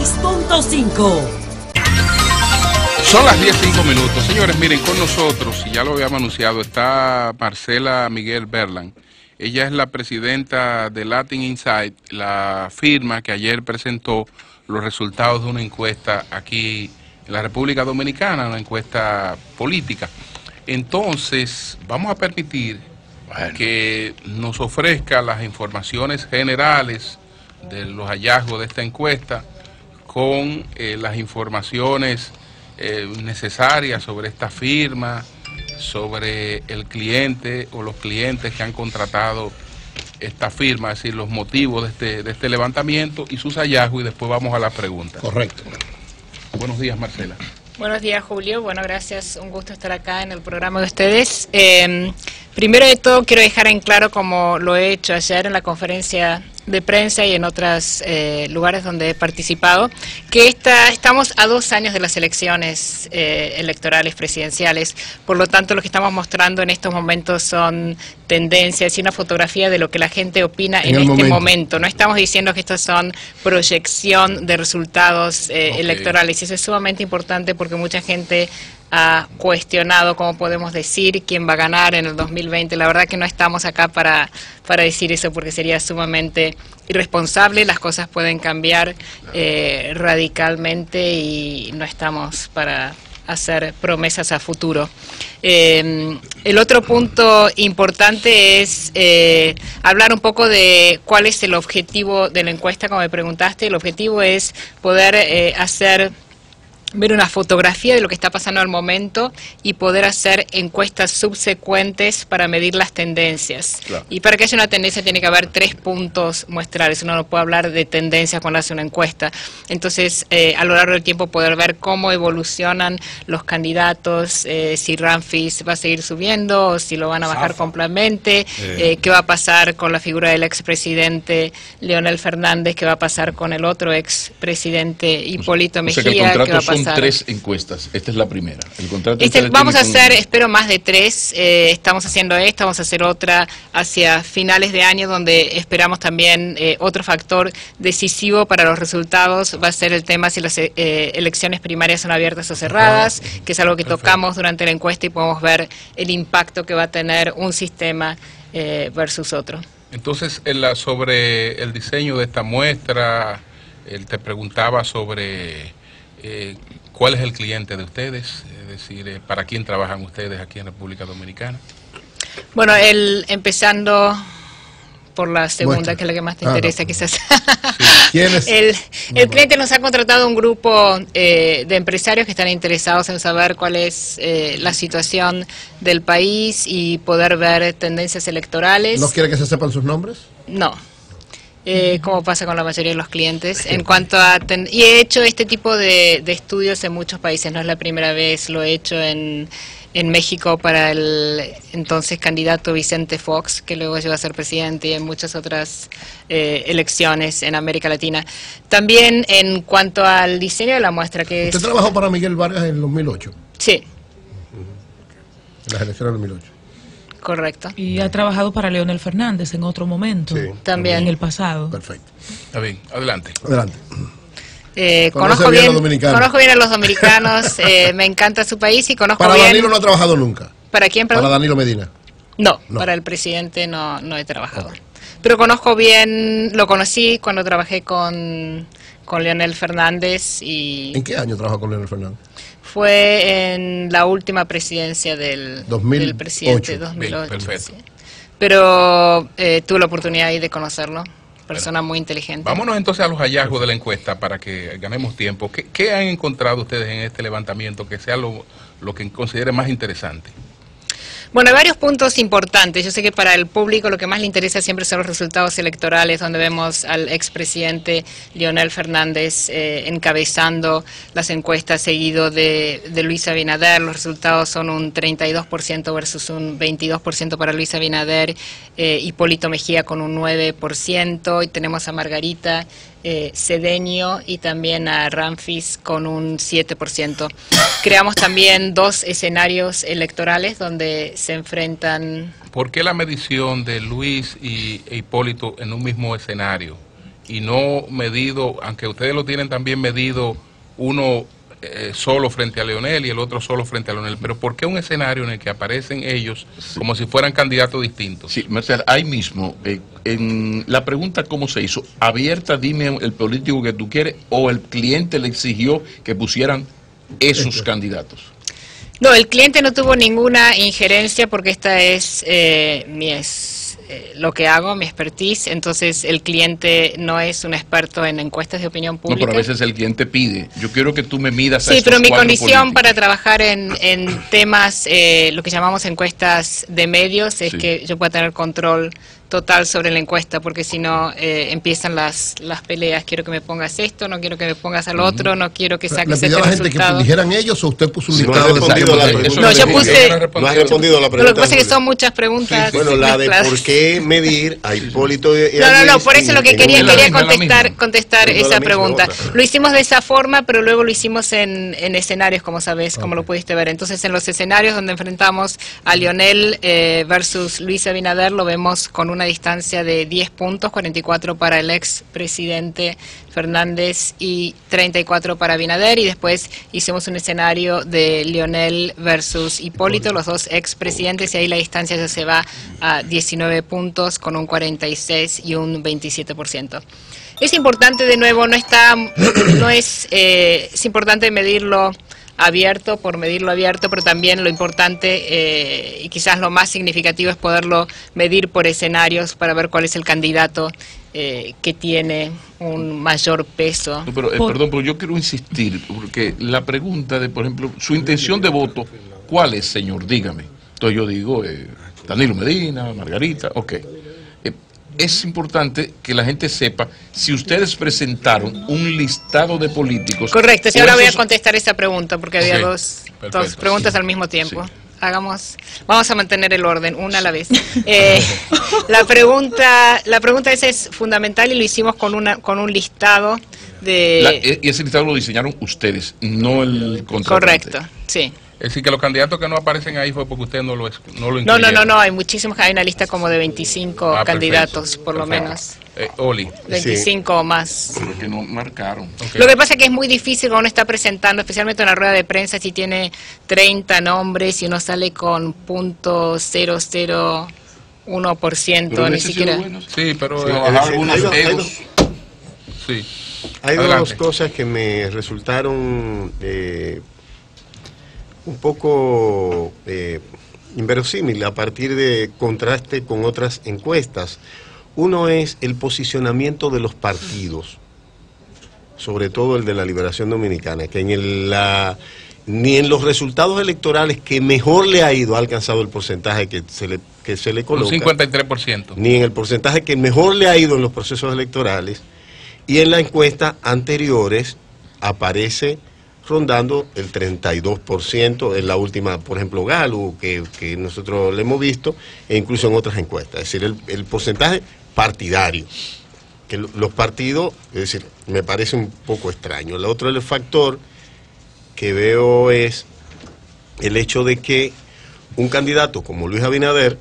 96.5. Son las 10:05. Señores, miren, con nosotros, y ya lo habíamos anunciado, está Marcela Miguel Berland. Ella es la presidenta de Latin Insight, la firma que ayer presentó los resultados de una encuesta aquí en la República Dominicana, una encuesta política. Entonces, vamos a permitir que nos ofrezca las informaciones generales de los hallazgos de esta encuesta con las informaciones necesarias sobre esta firma, sobre el cliente o los clientes que han contratado esta firma, es decir, los motivos de este levantamiento y sus hallazgos, y después vamos a las preguntas. Correcto. Buenos días, Marcela. Buenos días, Julio. Bueno, gracias. Un gusto estar acá en el programa de ustedes. Primero de todo, quiero dejar en claro, como lo he hecho ayer en la conferencia de prensa y en otros lugares donde he participado, que estamos a 2 años de las elecciones electorales presidenciales. Por lo tanto, lo que estamos mostrando en estos momentos son tendencias y una fotografía de lo que la gente opina en este momento. No estamos diciendo que estos son proyección de resultados electorales. Y eso es sumamente importante porque mucha gente ha cuestionado cómo podemos decir quién va a ganar en el 2020. La verdad que no estamos acá para decir eso, porque sería sumamente irresponsable. Las cosas pueden cambiar radicalmente y no estamos para hacer promesas a futuro. El otro punto importante es hablar un poco de cuál es el objetivo de la encuesta, como me preguntaste. El objetivo es poder ver una fotografía de lo que está pasando al momento y poder hacer encuestas subsecuentes para medir las tendencias. Claro. Y para que haya una tendencia tiene que haber 3 puntos muestrales. Uno no puede hablar de tendencias cuando hace una encuesta. Entonces, a lo largo del tiempo poder ver cómo evolucionan los candidatos, si Ramfis va a seguir subiendo o si lo van a bajar completamente, qué va a pasar con la figura del expresidente Leonel Fernández, qué va a pasar con el otro expresidente Hipólito Mejía, qué va a pasar. Son 3 encuestas, esta es la primera. El contrato vamos a hacer, espero, más de 3. Estamos haciendo esta, vamos a hacer otra hacia finales de año, donde esperamos también otro factor decisivo para los resultados. Va a ser el tema si las elecciones primarias son abiertas o cerradas, que es algo que tocamos durante la encuesta y podemos ver el impacto que va a tener un sistema versus otro. Entonces, sobre el diseño de esta muestra, él te preguntaba sobre ¿cuál es el cliente de ustedes? Es decir, ¿para quién trabajan ustedes aquí en República Dominicana? Bueno, empezando por la segunda, que es la que más te interesa, quizás. Sí. ¿Quién es? El cliente nos ha contratado un grupo de empresarios que están interesados en saber cuál es la situación del país y poder ver tendencias electorales. ¿No quiere que se sepan sus nombres? No. Como pasa con la mayoría de los clientes. En cuanto a y he hecho este tipo de estudios en muchos países, no es la primera vez, lo he hecho en México para el entonces candidato Vicente Fox, que luego llegó a ser presidente, y en muchas otras elecciones en América Latina. También en cuanto al diseño de la muestra, que ¿Usted trabajó para Miguel Vargas en el 2008? Sí. En las elecciones del 2008. Correcto. Y ha trabajado para Leonel Fernández en otro momento. Sí, también. En el pasado. Perfecto. Está bien, adelante. Adelante. Conozco bien a los dominicanos, me encanta su país y conozco ¿Para bien... Danilo no ha trabajado nunca? ¿Para quién, perdón? Para Danilo Medina. No, para el presidente no he trabajado. Okay. Pero conozco bien, lo conocí cuando trabajé con Leonel Fernández y... ¿En qué año trabajó con Leonel Fernández? Fue en la última presidencia del presidente, 2008. Bien, perfecto. Sí. Pero tuve la oportunidad ahí de conocerlo, persona muy inteligente. Vámonos entonces a los hallazgos de la encuesta para que ganemos tiempo. ¿Qué han encontrado ustedes en este levantamiento que sea lo que considere más interesante? Bueno, hay varios puntos importantes. Yo sé que para el público lo que más le interesa siempre son los resultados electorales, donde vemos al expresidente Leonel Fernández encabezando las encuestas, seguido de Luis Abinader. Los resultados son un 32% versus un 22% para Luis Abinader, Hipólito Mejía con un 9%, y tenemos a Margarita Cedeño y también a Ramfis con un 7%. Creamos también 2 escenarios electorales donde se enfrentan... ¿Por qué la medición de Luis e Hipólito en un mismo escenario? y no medido, aunque ustedes lo tienen también medido, uno solo frente a Leonel y el otro solo frente a Leonel, pero ¿por qué un escenario en el que aparecen ellos como si fueran candidatos distintos? Sí, Marcelo, ahí mismo, en la pregunta cómo se hizo, abierta, dime el político que tú quieres, o el cliente le exigió que pusieran esos candidatos. No, el cliente no tuvo ninguna injerencia porque esta es lo que hago, mi expertise, entonces el cliente no es un experto en encuestas de opinión pública. No, pero a veces el cliente pide, yo quiero que tú me midas a Sí, estos pero mi cuatro condición políticos. para trabajar en temas, lo que llamamos encuestas de medios, es Sí. que yo pueda tener control total sobre la encuesta, porque si no empiezan las peleas. Quiero que me pongas esto, no quiero que me pongas al otro, no quiero que ¿Le saques pidió este a la gente que resultado. dijeran ellos o usted puso un Sí, no listado ha de respondido la políticos? pregunta. No, yo puse- No has respondido la pregunta. Lo que pasa es que Julio. son muchas preguntas. Bueno, la de mezcladas. por qué medir a Hipólito y No, por eso lo que quería es la misma. contestar No es la esa misma, pregunta. otra. Lo hicimos de esa forma, pero luego lo hicimos en escenarios, como sabes, como lo pudiste ver. Entonces, en los escenarios donde enfrentamos a Leonel versus Luis Abinader, lo vemos con una distancia de 10 puntos, 44 para el ex presidente Fernández y 34 para Abinader, y después hicimos un escenario de Leonel versus Hipólito, los dos ex presidentes, y ahí la distancia ya se va a 19 puntos con un 46 y un 27%. Es importante, de nuevo, es importante medirlo abierto por medirlo abierto, pero también lo importante y quizás lo más significativo es poderlo medir por escenarios para ver cuál es el candidato que tiene un mayor peso. No, pero, perdón, pero yo quiero insistir, porque la pregunta de, por ejemplo, su intención de voto, ¿cuál es, señor? Dígame. Entonces yo digo, Danilo Medina, Margarita, ok. Es importante que la gente sepa si ustedes presentaron un listado de políticos. Correcto, sí, o ahora voy a esos- contestar esa pregunta porque había Ok, dos perfecto. preguntas Sí. al mismo tiempo. Sí. Vamos a mantener el orden, una a la vez. La pregunta esa es fundamental y lo hicimos con un listado de... y ese listado lo diseñaron ustedes, no el contratante. Correcto, sí. Es decir, que los candidatos que no aparecen ahí fue porque ustedes no lo incluyeron. No, hay muchísimos, hay una lista como de 25 Ah, candidatos, perfecto, por lo perfecto. menos, Oli. 25 o más. Porque no marcaron. Ok. Lo que pasa es que es muy difícil cuando uno está presentando, especialmente en la rueda de prensa, si tiene 30 nombres y uno sale con .001%, Pero ni hubiese sido siquiera... bueno, Sí, pero Sí, trabajar sí, algunos hay dos- egos. sí. Hay Adelante. dos cosas que me resultaron un poco inverosímil a partir de contraste con otras encuestas. Uno es el posicionamiento de los partidos, sobre todo el de la Liberación Dominicana, que ni en los resultados electorales que mejor le ha ido ha alcanzado el porcentaje que se le Un coloca, 53%. ni en el porcentaje que mejor le ha ido en los procesos electorales, y en la encuesta anteriores aparece rondando el 32% en la última, por ejemplo, Galo, que nosotros le hemos visto, e incluso en otras encuestas. Es decir, el porcentaje partidario, que los partidos, es decir, me parece un poco extraño. El otro factor que veo es el hecho de que un candidato como Luis Abinader,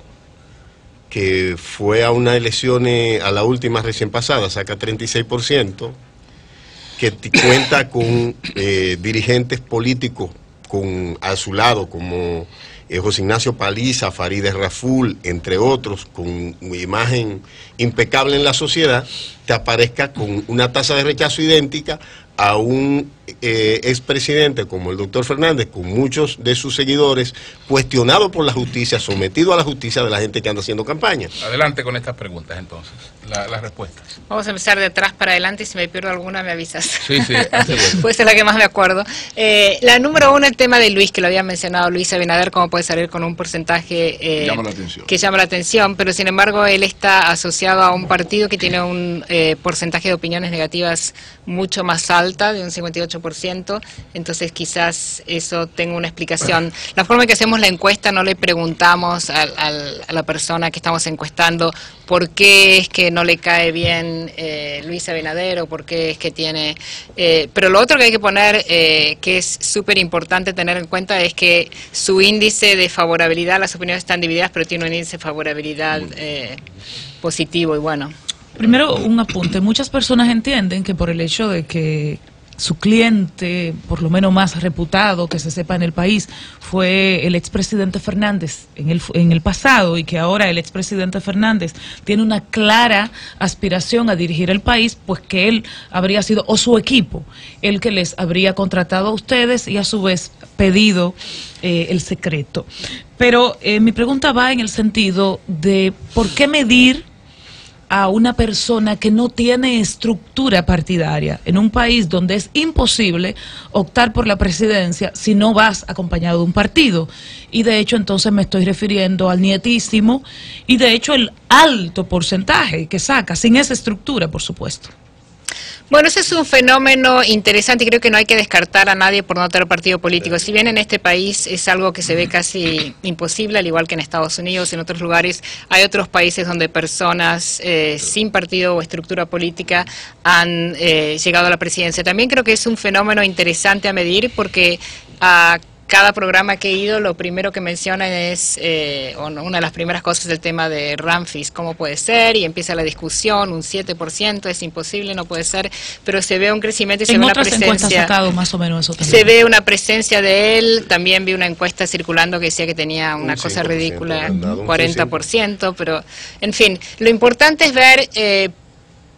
que fue a unas elecciones, a la última recién pasada, saca 36%, que cuenta con dirigentes políticos a su lado, como José Ignacio Paliza, Farideh Raful, entre otros, con imagen impecable en la sociedad, te aparezca con una tasa de rechazo idéntica a un expresidente como el doctor Fernández, con muchos de sus seguidores, cuestionado por la justicia, sometido a la justicia de la gente que anda haciendo campaña. Adelante con estas preguntas entonces, las respuestas. Vamos a empezar de atrás para adelante y si me pierdo alguna me avisas. Sí, así es. Puede ser la que más me acuerdo. La número uno, el tema de Luis, que lo había mencionado Luis Abinader, cómo puede salir con un porcentaje Llama la atención. que llama la atención, pero sin embargo él está asociado a un partido que tiene un porcentaje de opiniones negativas mucho más alta, de un 58%, entonces quizás eso tenga una explicación. La forma en que hacemos la encuesta, no le preguntamos a la persona que estamos encuestando por qué es que no le cae bien Luis Abinader o por qué es que tiene... pero lo otro que hay que poner, que es súper importante tener en cuenta, es que su índice de favorabilidad, las opiniones están divididas, pero tiene un índice de favorabilidad positivo y bueno. Primero, un apunte. Muchas personas entienden que por el hecho de que su cliente, por lo menos más reputado que se sepa en el país, fue el expresidente Fernández en el pasado, y que ahora el expresidente Fernández tiene una clara aspiración a dirigir el país, pues que él habría sido, o su equipo, el que les habría contratado a ustedes y a su vez pedido el secreto. Pero mi pregunta va en el sentido de ¿por qué medir a una persona que no tiene estructura partidaria en un país donde es imposible optar por la presidencia si no vas acompañado de un partido? Y de hecho entonces me estoy refiriendo al nietísimo y de hecho el alto porcentaje que saca, sin esa estructura, por supuesto. Bueno, ese es un fenómeno interesante y creo que no hay que descartar a nadie por no tener partido político. Si bien en este país es algo que se ve casi imposible, al igual que en Estados Unidos y en otros lugares, hay otros países donde personas sin partido o estructura política han llegado a la presidencia. También creo que es un fenómeno interesante a medir porque a cada programa que he ido, lo primero que mencionan es, una de las primeras cosas es el tema de Ramphis, cómo puede ser, y empieza la discusión, un 7%, es imposible, no puede ser, pero se ve un crecimiento y se ve una presencia. En otras encuestas sacado más o menos eso también. Se ve una presencia de él, también vi una encuesta circulando que decía que tenía una cosa ridícula, 40%, pero en fin, lo importante es ver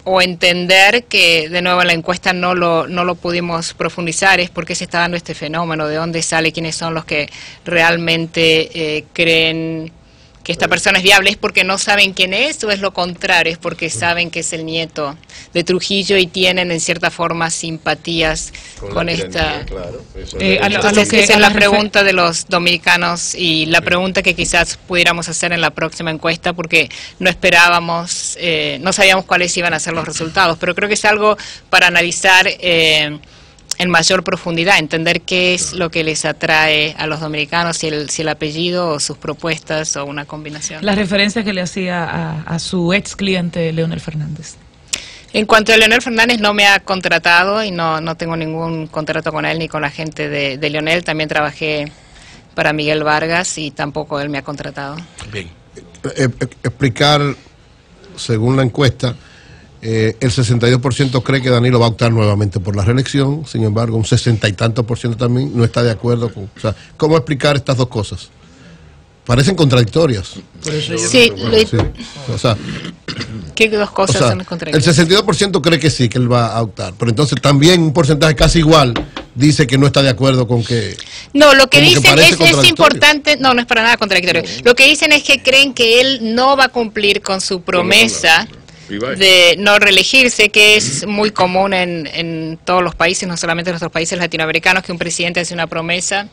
o entender que, de nuevo, en la encuesta no lo pudimos profundizar, es por qué se está dando este fenómeno, de dónde sale, quiénes son los que realmente creen que esta persona es viable. ¿Es porque no saben quién es o es lo contrario? Es porque saben que es el nieto de Trujillo y tienen en cierta forma simpatías con esta... Claro, entonces esa es la pregunta de los dominicanos y la pregunta que quizás pudiéramos hacer en la próxima encuesta, porque no esperábamos, no sabíamos cuáles iban a ser los resultados, pero creo que es algo para analizar en mayor profundidad, entender qué es lo que les atrae a los dominicanos, si el apellido o sus propuestas o una combinación. La referencia que le hacía a su ex cliente Leonel Fernández. En cuanto a Leonel Fernández, no me ha contratado y no tengo ningún contrato con él ni con la gente de Leonel. También trabajé para Miguel Vargas y tampoco él me ha contratado. Bien. Explicar, según la encuesta, el 62% cree que Danilo va a optar nuevamente por la reelección, sin embargo, un 60 y tanto por ciento también no está de acuerdo con... O sea, ¿cómo explicar estas dos cosas? Parecen contradictorias. Sí, o sea, ¿qué dos cosas son contradictorias? El 62% cree que sí, que él va a optar, pero entonces también un porcentaje casi igual dice que no está de acuerdo con que... No, lo que dicen es importante, no es para nada contradictorio. Lo que dicen es que creen que él no va a cumplir con su promesa de no reelegirse, que es muy común en todos los países, no solamente en nuestros países latinoamericanos, que un presidente hace una promesa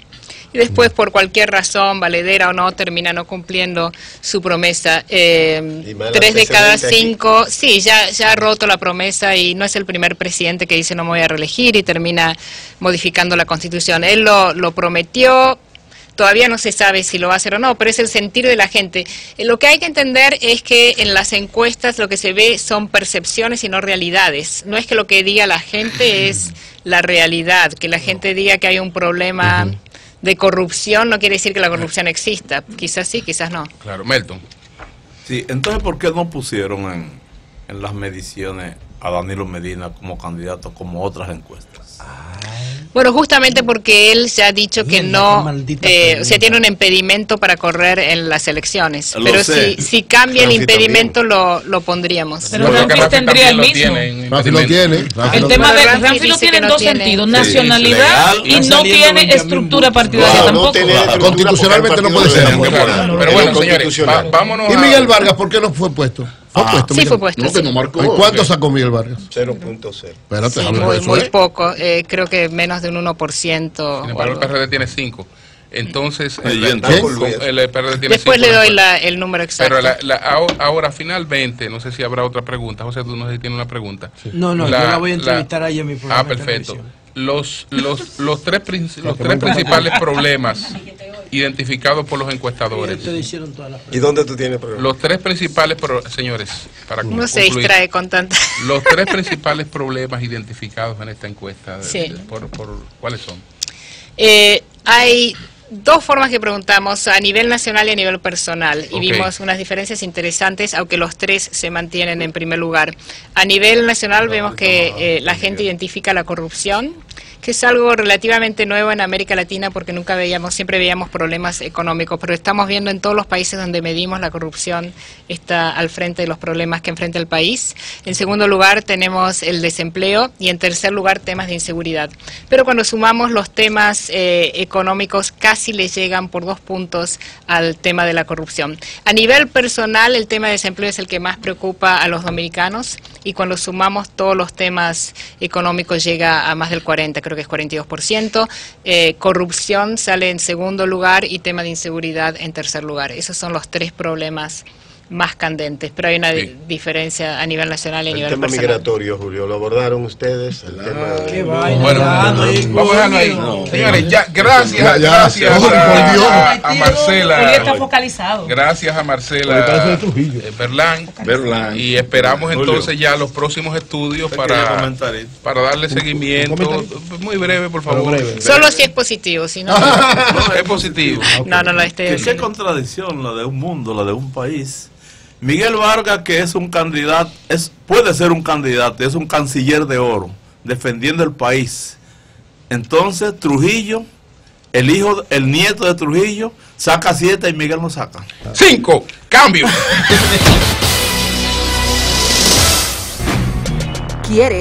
y después por cualquier razón, valedera o no, termina no cumpliendo su promesa. 3 de cada 5, sí, ya ha roto la promesa y no es el primer presidente que dice no me voy a reelegir y termina modificando la Constitución. Él lo prometió. Todavía no se sabe si lo va a hacer o no, pero es el sentir de la gente. Lo que hay que entender es que en las encuestas lo que se ve son percepciones y no realidades. No es que lo que diga la gente es la realidad. Que la gente diga que hay un problema de corrupción no quiere decir que la corrupción exista. Quizás sí, quizás no. Claro, Melton. Sí, entonces, ¿por qué no pusieron en las mediciones a Danilo Medina como candidato como otras encuestas? Bueno, justamente porque él se ha dicho que no, o sea, tiene un impedimento para correr en las elecciones. Pero si cambia el impedimento lo pondríamos. Pero Ramphis tendría el mismo. Ramphis lo tiene. El tema de Ramphis lo tiene en dos sentidos, nacionalidad y no tiene estructura partidaria tampoco. Constitucionalmente no puede ser. Pero bueno, señores, vámonos. ¿Y Miguel Vargas por qué no fue puesto? Sí, fue puesto. No, que no marcó. ¿Cuánto sacó Miguel Vargas? 0.0. Sí, muy poco. Creo que menos de un 1%. Sin embargo, el PRD tiene 5. Entonces, el PRD tiene después 5, le doy el número exacto. Pero ahora, finalmente, no sé si habrá otra pregunta. José, tú no sé si tienes una pregunta. Sí. No, yo la voy a entrevistar ahí en mi programa. Perfecto. Los tres principales problemas identificados por los encuestadores. ¿Y dónde tú tienes problemas? Los tres principales, señores, para uno se distrae con tanta... Los tres principales problemas identificados en esta encuesta, ¿cuáles son? Hay Dos formas que preguntamos, a nivel nacional y a nivel personal, y vimos unas diferencias interesantes, aunque los tres se mantienen en primer lugar. A nivel nacional vemos que la gente identifica la corrupción, que es algo relativamente nuevo en América Latina porque siempre veíamos problemas económicos, pero estamos viendo en todos los países donde medimos la corrupción está al frente de los problemas que enfrenta el país. En segundo lugar tenemos el desempleo y en tercer lugar temas de inseguridad. Pero cuando sumamos los temas económicos casi les llegan por 2 puntos al tema de la corrupción. A nivel personal el tema de desempleo es el que más preocupa a los dominicanos y cuando sumamos todos los temas económicos llega a más del 40%. Creo que es 42%, corrupción sale en segundo lugar y tema de inseguridad en tercer lugar. Esos son los 3 problemas más candentes, pero hay una diferencia a nivel nacional y a nivel personal. El tema migratorio, Julio, ¿lo abordaron ustedes? El tema de... Bueno, vamos a dejarlo ahí. Señores, ya, gracias a Marcela. Julio está focalizado. Gracias a Marcela Berlán. Y esperamos entonces ya los próximos estudios para darle seguimiento. Muy breve, por favor. Solo si es positivo, si no... Es positivo. No. Qué contradicción la de un mundo, la de un país. Miguel Vargas, que es un candidato, puede ser un candidato, es un canciller de oro, defendiendo el país. Entonces Trujillo, el nieto de Trujillo, saca 7 y Miguel no saca 5. Cambio. ¿Quieres